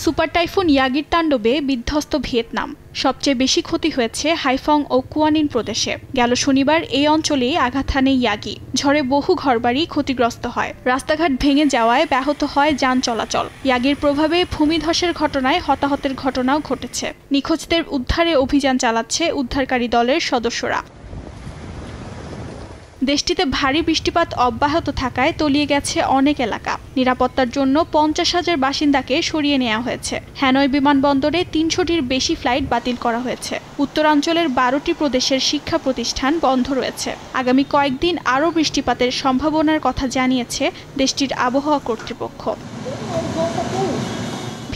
Super typhoon ইয়াগির তাণ্ডবে বিধ্বস্ত Vietnam. সবচেয়ে বেশি ক্ষতি হয়েছে হাইফং ও কুয়ানিন প্রদেশে। গেল শনিবার এই অঞ্চলেই আঘাত হানে ইয়াগি। ঝড়ে বহু ঘরবাড়ি ক্ষতিগ্রস্ত হয়, রাস্তাঘাট ভেঙে যাওয়ায় ব্যাহত হয় যান চলাচল। ইয়াগির প্রভাবে ভূমিধসের ঘটনায় হতাহতের ঘটনাও ঘটেছে। নিখোঁজদের উদ্ধারে অভিযান চালাচ্ছে উদ্ধারকারী দলের সদস্যরা। দেশটিতে ভারী বৃষ্টিপাত অব্যাহত থাকায় তলিয়ে গেছে অনেক এলাকা। নিরাপত্তার জন্য 50,000 বাসিন্দাকে সরিয়ে নেওয়া হয়েছে। হ্যানয় বিমানবন্দরে 300টির বেশি ফ্লাইট বাতিল করা হয়েছে। উত্তরাঞ্চলের 12টি প্রদেশের শিক্ষা প্রতিষ্ঠান বন্ধ রয়েছে। আগামী কয়েকদিন আরও বৃষ্টিপাতের সম্ভাবনার কথা জানিয়েছে দেশটির আবহাওয়া কর্তৃপক্ষ।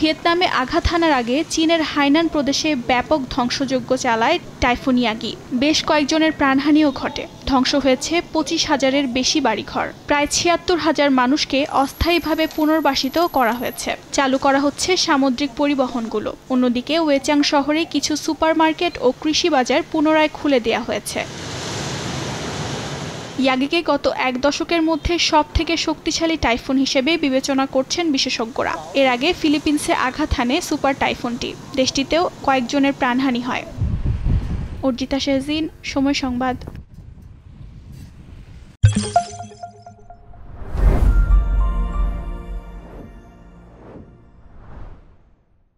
ভিয়েতনামে আঘাত হানার আগে চীনের হাইনান প্রদেশে ব্যাপক ধ্বংসযজ্ঞ চালায় টাইফুন ইয়াগি। বেশ কয়েকজনের প্রাণহানিও ঘটে। ধ্বংস হয়েছে 25,000-এর বেশি বাড়িঘর। প্রায় 76,000 মানুষকে অস্থায়ীভাবে পুনর্বাসিত করা হয়েছে। চালু করা হচ্ছে সামুদ্রিক পরিবহনগুলো। অন্যদিকে ওয়েচাং শহরে কিছু সুপারমার্কেট ও কৃষি বাজার পুনরায় খুলে দেওয়া হয়েছে। ইয়াগিকে গত 1 দশকের মধ্যে সবথেকে শক্তিশালী টাইফুন হিসেবে বিবেচনা করছেন বিশেষজ্ঞরা। এর আগে ফিলিপিন্সে আঘাত হানে সুপার টাইফুনটি। দেশটিতেও কয়েকজনের প্রাণহানি হয়। অর্জিতা শেহজিন, সময় সংবাদ।